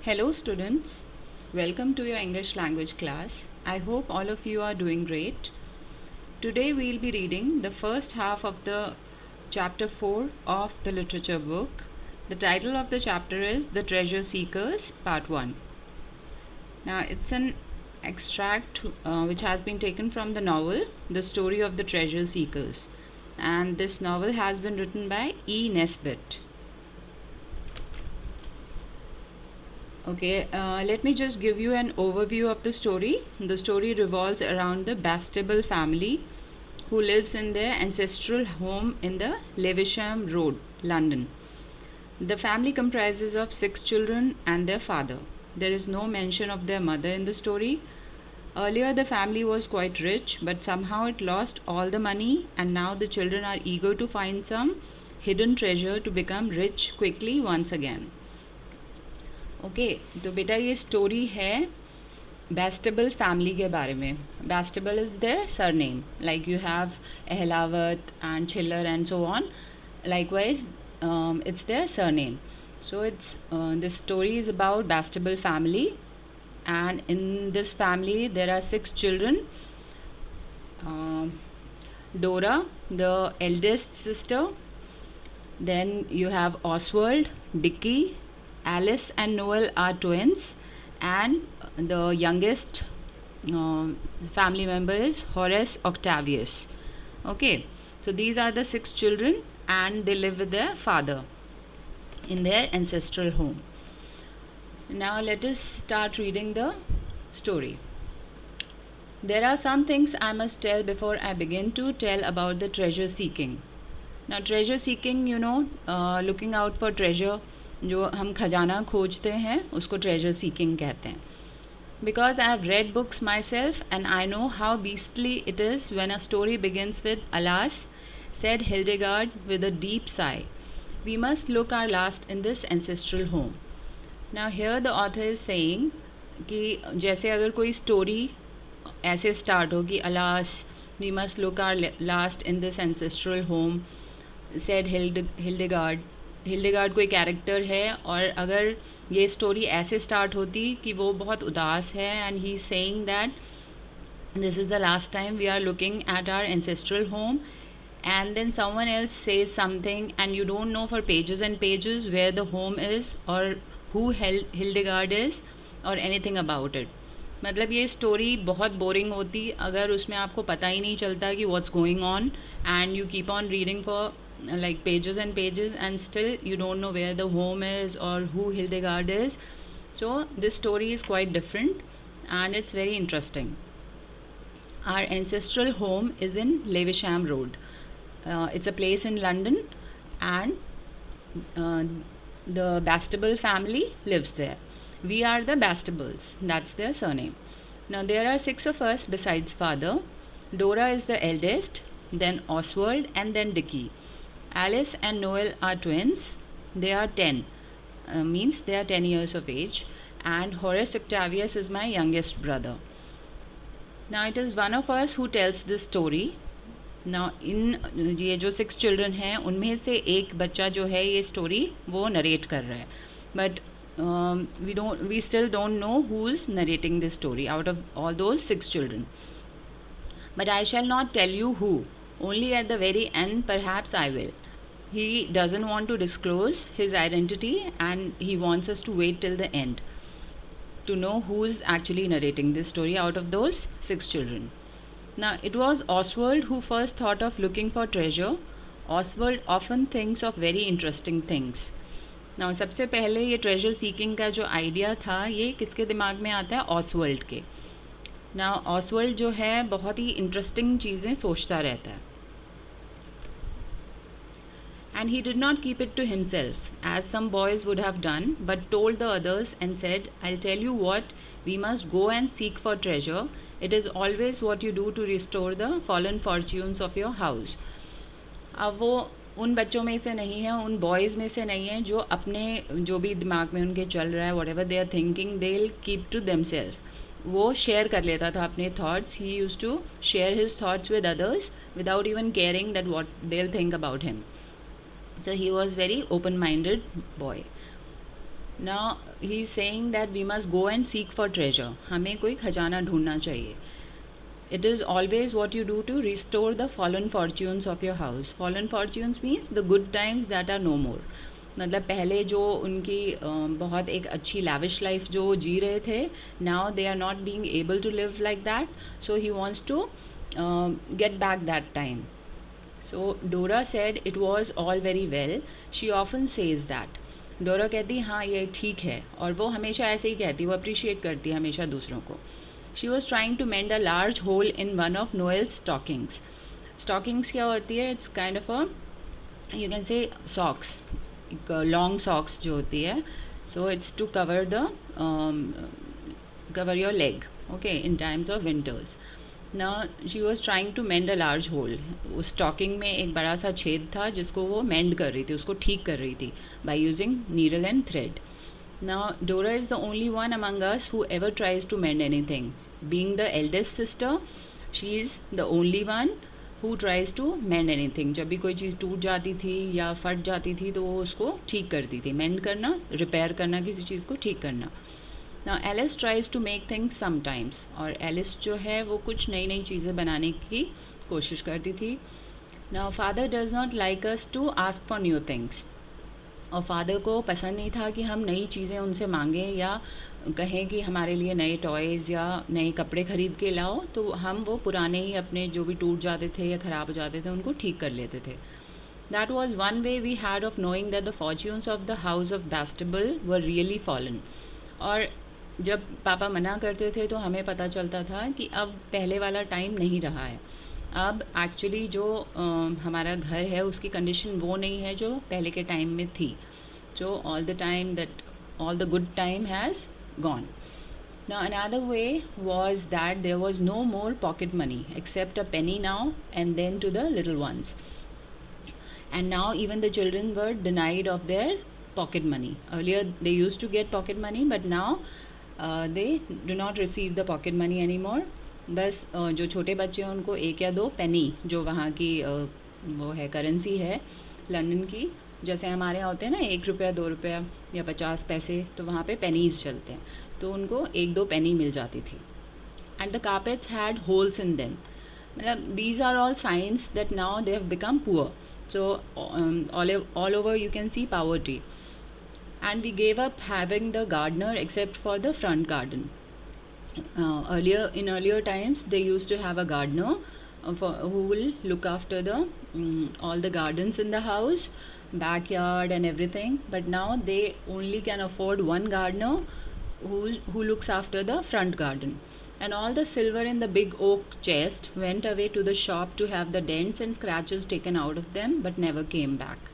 Hello students, welcome to your English language class. I hope all of you are doing great. Today we will be reading the first half of the chapter 4 of the literature book. The title of the chapter is The Treasure Seekers Part 1. Now it's an extract which has been taken from the novel The Story of the Treasure Seekers, and this novel has been written by E. Nesbit. Okay, let me just give you an overview of the story. The story revolves around the Bastable family who lives in their ancestral home in the Lewisham Road, London. The family comprises of 6 children and their father. There is no mention of their mother in the story. Earlier, the family was quite rich, but somehow it lost all the money, and now the children are eager to find some hidden treasure to become rich quickly once again. Okay तो बेटा ये story है बेस्टेबल family के बारे में. Bastable is their surname, like you have Ahlawat and Chhillar and so on. Likewise it's their surname. So this story is about Bastable family, and in this family there are 6 children. Dora, the eldest sister, then you have Oswald, Dickie, Alice and Noel are twins, and the youngest family member is Horace Octavius. Okay, so these are the 6 children, and they live with their father in their ancestral home. Now let us start reading the story. There are some things I must tell before I begin to tell about the treasure seeking. Now treasure seeking, looking out for treasure, जो हम खजाना खोजते हैं उसको treasure seeking कहते हैं. Because I have read books my self and I know how beastly it is when a story begins with alas, said Hildegard with a deep sigh. We must look our last in this ancestral home. Now here the author is saying कि जैसे अगर कोई story ऐसे start होगी, alas, we must look our last in this ancestral home, said Hildegard. Hildegard कोई character है, और अगर ये स्टोरी ऐसे स्टार्ट होती कि वो बहुत उदास है and he saying that this is the last time we are looking at our ancestral home, and then someone else says something and you don't know for pages and pages where the home is or who Hildegard is or anything about it. मतलब ये story बहुत boring होती अगर उसमें आपको पता ही नहीं चलता कि what's going on, and you keep on reading for like pages and pages and still you don't know where the home is or who Hildegard is. So this story is quite different and it's very interesting. Our ancestral home is in Lewisham Road. It's a place in London, and the Bastable family lives there. We are the Bastables, that's their surname. Now there are 6 of us besides father. Dora is the eldest, then Oswald, and then Dickie. Alice and Noel are twins. They are 10, means they are 10 years of age, and Horace Octavius is my youngest brother. Now it is one of us who tells this story. Now in ये जो 6 children हैं उनमें से एक बच्चा जो है ये स्टोरी वो नरेट कर रहा है, but we still don't know who is narrating this story out of all those 6 children. But I shall not tell you who. Only at the very end perhaps I will. He doesn't want to disclose his identity and he wants us to wait till the end to know who is actually narrating this story out of those 6 children. Now it was Oswald who first thought of looking for treasure. Oswald often thinks of very interesting things. Now सबसे पहले ये treasure seeking का जो idea था ये किसके दिमाग में आता है? Oswald के. Now Oswald जो है बहुत ही interesting चीज़ें सोचता रहता है. And he did not keep it to himself, as some boys would have done, but told the others and said, I'll tell you what, we must go and seek for treasure. It is always what you do to restore the fallen fortunes of your house. अब वो उन बच्चों में से नहीं है, उन boys में से नहीं है जो अपने जो भी दिमाग में उनके चल रहा है, whatever they are thinking, they'll keep to themselves. वो शेयर कर लेता था अपने thoughts. He used to share his thoughts with others without even caring that what they'll think about him. So he was very open-minded boy. Now he is saying that we must go and seek for treasure. हमें कोई खजाना ढूंढना चाहिए. It is always what you do to restore the fallen fortunes of your house. Fallen fortunes means the good times that are no more. मतलब पहले जो उनकी बहुत एक अच्छी lavish life जो जी रहे थे, now they are not being able to live like that. So he wants to get back that time. So Dora said it was all very well. She often says that. डोरा कहती हाँ ये ठीक है, और वो हमेशा ऐसे ही कहती, वो अप्रिशिएट करती है हमेशा दूसरों को. She was trying to mend a large hole in one of Noel's stockings. Stockings क्या होती है? It's kind of a, you can say socks, long socks जो होती है. So it's to cover the cover your leg, okay, in times of winters. ना she was trying to mend a large hole. उस stocking में एक बड़ा सा छेद था जिसको वो मेंड कर रही थी, उसको ठीक कर रही थी by using needle and thread. Now Dora is the only one among us who ever tries to mend anything. Being the eldest sister, she is the only one who tries to mend anything. जब भी कोई चीज़ टूट जाती थी या फट जाती थी तो वो उसको ठीक करती थी. मेंड करना, रिपेयर करना, किसी चीज़ को ठीक करना. Now Alice tries to make things sometimes. और Alice जो है वो कुछ नई नई चीज़ें बनाने की कोशिश करती थी. Now father does not like us to ask for new things. और फादर को पसंद नहीं था कि हम नई चीज़ें उनसे मांगें या कहें कि हमारे लिए नए टॉयज़ या नए कपड़े ख़रीद के लाओ. तो हम वो पुराने ही अपने जो भी टूट जाते थे या ख़राब हो जाते थे उनको ठीक कर लेते थे. That was one way we had of knowing that the fortunes of the house of Bastable were really fallen. और जब पापा मना करते थे तो हमें पता चलता था कि अब पहले वाला टाइम नहीं रहा है. अब एक्चुअली जो हमारा घर है उसकी कंडीशन वो नहीं है जो पहले के टाइम में थी. So all the time that all the good time has gone. Now another way was that there was no more pocket money except a penny now and then to the little ones. And now even the children were denied of their pocket money. Earlier they used to get pocket money, but now they do not receive the pocket money anymore. बस जो छोटे बच्चे हैं उनको 1 या 2 पेनी, जो वहाँ की वो है करेंसी है लंदन की, जैसे हमारे यहाँ होते हैं ना 1 रुपया 2 रुपया या 50 पैसे, तो वहाँ पे पेनीज़ चलते हैं, तो उनको 1-2 पेनी मिल जाती थी. And the carpets had holes in them. मतलब these are all signs that now they have become poor. So all over you can see poverty. And we gave up having the gardener except for the front garden. In earlier times they used to have a gardener who will look after the all the gardens in the house, backyard and everything, but now they only can afford one gardener who looks after the front garden. And all the silver in the big oak chest went away to the shop to have the dents and scratches taken out of them, but never came back.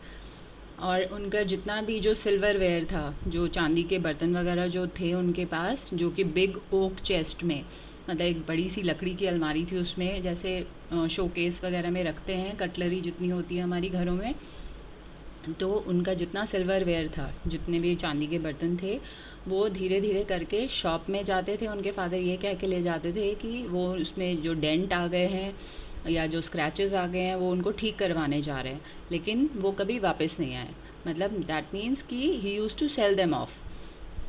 और उनका जितना भी जो silverware था, जो चांदी के बर्तन वगैरह जो थे उनके पास, जो कि बिग ओक चेस्ट में, मतलब एक बड़ी सी लकड़ी की अलमारी थी, उसमें जैसे शोकेस वगैरह में रखते हैं कटलरी जितनी होती है हमारी घरों में, तो उनका जितना सिल्वरवेयर था, जितने भी चांदी के बर्तन थे, वो धीरे धीरे करके शॉप में जाते थे. उनके फादर ये कह के ले जाते थे कि वो उसमें जो डेंट आ गए हैं या जो स्क्रैचेस आ गए हैं वो उनको ठीक करवाने जा रहे हैं, लेकिन वो कभी वापस नहीं आए. मतलब दैट मीन्स कि he use to sell them off,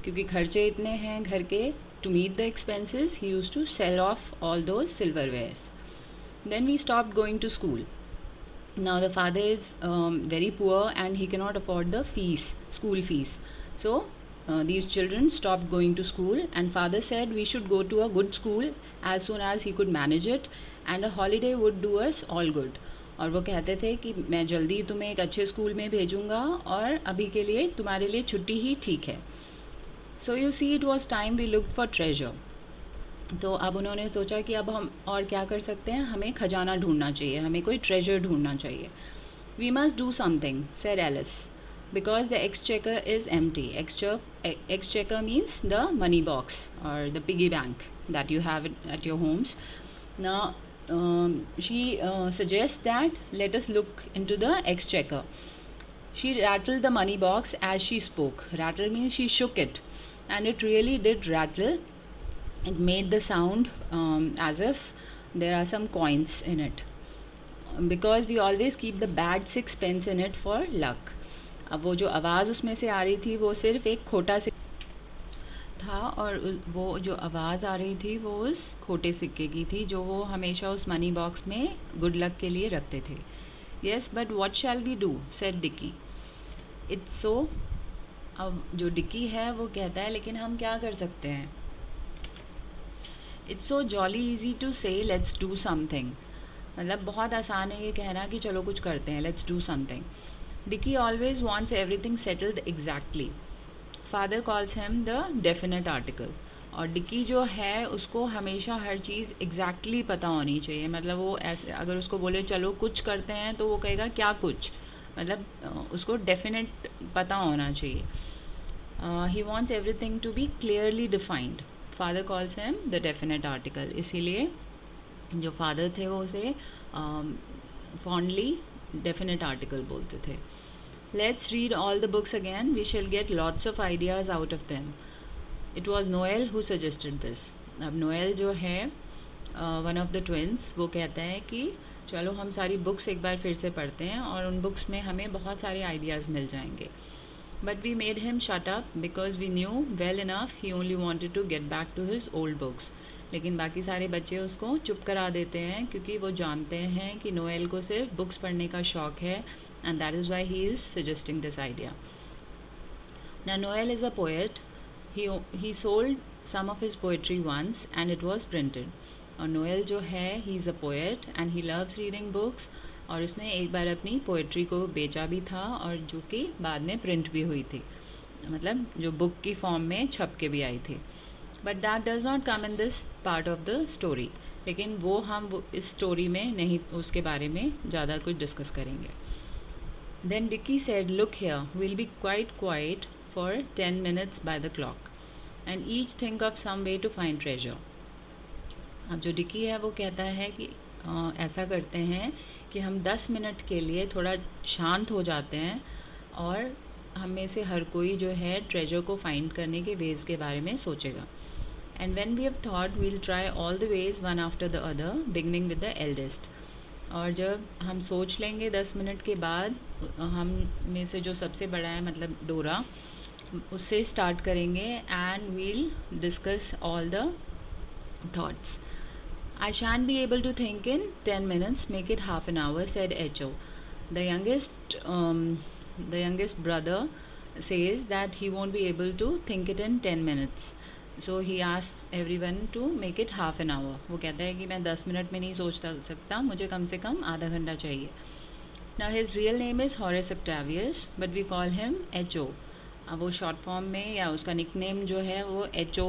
क्योंकि खर्चे इतने हैं घर के. To meet the expenses he use to sell off all those silverwares. Then we stopped going to school. Now the father is very poor and he can not afford the fees, school fees. So these children stopped going to school, and father said we should go to a good school as soon as he could manage it, and a holiday would do us all good. और वो कहते थे कि मैं जल्दी तुम्हें एक अच्छे स्कूल में भेजूँगा और अभी के लिए तुम्हारे लिए छुट्टी ही ठीक है. So you see it was time we look for treasure. तो अब उन्होंने सोचा कि अब हम और क्या कर सकते हैं, हमें खजाना ढूंढना चाहिए, हमें कोई ट्रेजर ढूंढना चाहिए. We must do something, said Alice, because the exchequer is empty. Exchequer means the money box or the piggy bank that you have at your homes. Now she suggests that let us look into the exchequer. She rattled the money box as she spoke. Rattle means she shook it, and it really did rattle. It made the sound as if there are some coins in it, because we always keep the bad 6 pence in it for luck. अब वो जो आवाज़ उसमें से आ रही थी वो सिर्फ एक खोटा से था, और वो जो आवाज़ आ रही थी वो उस खोटे सिक्के की थी जो वो हमेशा उस मनी बॉक्स में गुड लक के लिए रखते थे. Yes, but what shall we do, said Dicky. It's so. अब जो डिकी है वो कहता है लेकिन हम क्या कर सकते हैं. It's so jolly easy to say let's do something. मतलब बहुत आसान है ये कहना कि चलो कुछ करते हैं, let's do something. Dicky always wants everything settled exactly. Father calls him the definite article. और डिकी जो है उसको हमेशा हर चीज़ एग्जैक्टली पता होनी चाहिए. मतलब वो ऐसे अगर उसको बोले चलो कुछ करते हैं तो वो कहेगा क्या कुछ, मतलब उसको डेफिनेट पता होना चाहिए. He wants everything to be clearly defined. Father calls him the definite article. इसीलिए जो फादर थे वो उसे फॉन्डली डेफिनेट आर्टिकल बोलते थे. Let's read all the books again, we shall get lots of ideas out of them. It was Noel who suggested this. अब Noel जो है वन ऑफ द ट्विंस, वो कहता है कि चलो हम सारी बुक्स एक बार फिर से पढ़ते हैं और उन बुक्स में हमें बहुत सारे आइडियाज़ मिल जाएंगे. But we made him shut up because we knew well enough he only wanted to get back to his old books. लेकिन बाकी सारे बच्चे उसको चुप करा देते हैं क्योंकि वो जानते हैं कि नोएल को सिर्फ बुक्स पढ़ने का शौक़ है, and that is why he is suggesting this idea. Now Noel is a poet. He sold some of his poetry once and it was printed. और नोएल जो है he is a poet and he loves reading books. और उसने एक बार अपनी poetry को बेचा भी था और जो कि बाद में प्रिंट भी हुई थी, मतलब जो बुक की फॉर्म में छप के भी आई थी. But that does not come in this part of the story. लेकिन वो इस स्टोरी में नहीं, उसके बारे में ज़्यादा कुछ डिस्कस करेंगे. Then Dicky said, look here, we'll be quite quiet for 10 minutes by the clock and each think of some way to find treasure. अब जो डिकी है वो कहता है कि ऐसा करते हैं कि हम 10 मिनट के लिए थोड़ा शांत हो जाते हैं और हम में से हर कोई जो है ट्रेजर को फाइंड करने के वेज़ के बारे में सोचेगा. And when we have thought, we'll try all the ways one after the other, beginning with the eldest. और जब हम सोच लेंगे 10 मिनट के बाद, हम में से जो सबसे बड़ा है मतलब डोरा, उससे स्टार्ट करेंगे and we'll discuss all the thoughts. I shan't be able to think in 10 minutes, make it half an hour, said H O. The youngest brother says that he won't be able to think it in 10 minutes. So he asks everyone to make it half an hour. वो कहता है कि मैं 10 minute में नहीं सोच सकता, मुझे कम से कम आधा घंटा चाहिए. Now his real name is Horace Octavius but we call him HO. अब वो शॉर्ट फॉर्म में या उसका निक नेम जो है वो एचओ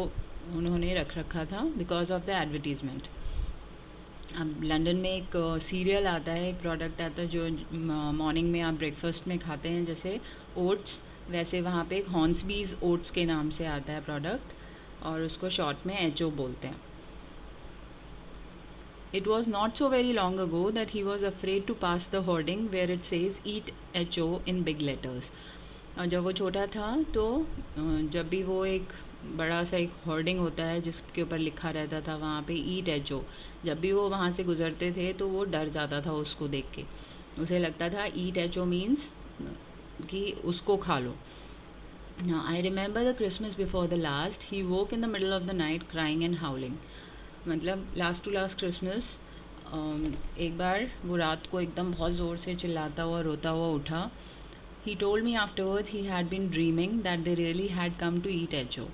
उन्होंने रख रखा था बिकॉज ऑफ द एडवर्टीज़मेंट. अब लंदन में एक सीरियल आता है, एक प्रोडक्ट आता है जो मॉर्निंग में आप ब्रेकफास्ट में खाते हैं जैसे ओट्स, वैसे वहाँ पे एक हॉर्न्सबीज ओट्स के नाम से आता है प्रोडक्ट और उसको शॉर्ट में एचओ बोलते हैं. It was not so very long ago that he was afraid to pass the hoarding where it says eat HO in big letters. और जब वो छोटा था तो जब भी वो एक बड़ा सा एक होर्डिंग होता है जिसके ऊपर लिखा रहता था वहाँ पे ईट एचओ, जब भी वो वहाँ से गुजरते थे तो वो डर जाता था उसको देख के. उसे लगता था ईट एचओ मीन्स कि उसको खा लो. Now, I remember the Christmas before the last, he woke in the middle of the night crying and howling. मतलब लास्ट टू लास्ट क्रिसमस एक बार वो रात को एकदम बहुत ज़ोर से चिल्लाता हुआ रोता हुआ उठा. He told me afterwards he had been dreaming that they really had come to eat HO.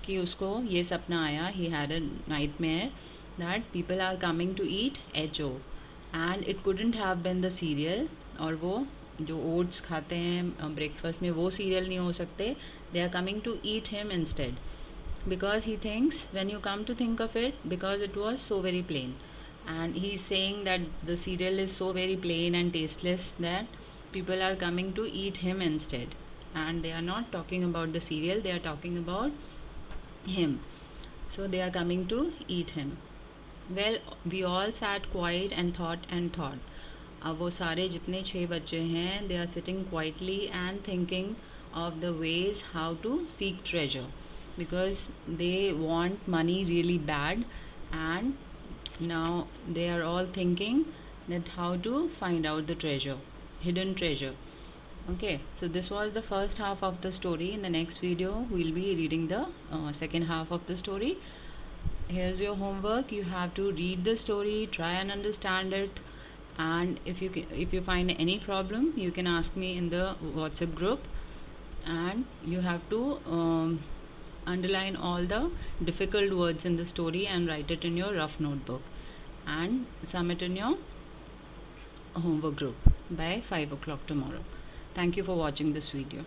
कि उसको ये सपना आया, he had a nightmare that people are coming to eat HO and it couldn't have been the cereal. और वो जो oats खाते हैं ब्रेकफास्ट में वो सीरियल नहीं हो सकते. They are coming to eat him instead because he thinks when you come to think of it because it was so very plain and he is saying that the cereal is so very plain and tasteless that people are coming to eat him instead. And they are not talking about the cereal, they are talking about him. So they are coming to eat him. Well we all sat quiet and thought. अब वो सारे जितने 6 बच्चे हैं they are sitting quietly and thinking of the ways how to seek treasure because they want money really bad and now they are all thinking that how to find out the treasure, hidden treasure. Okay, so this was the first half of the story. In the next video we'll be reading the second half of the story. Here's your homework. You have to read the story, try and understand it, and if you find any problem, you can ask me in the WhatsApp group. And you have to underline all the difficult words in the story and write it in your rough notebook and submit in your homework group by 5 o'clock tomorrow. Thank you for watching this video.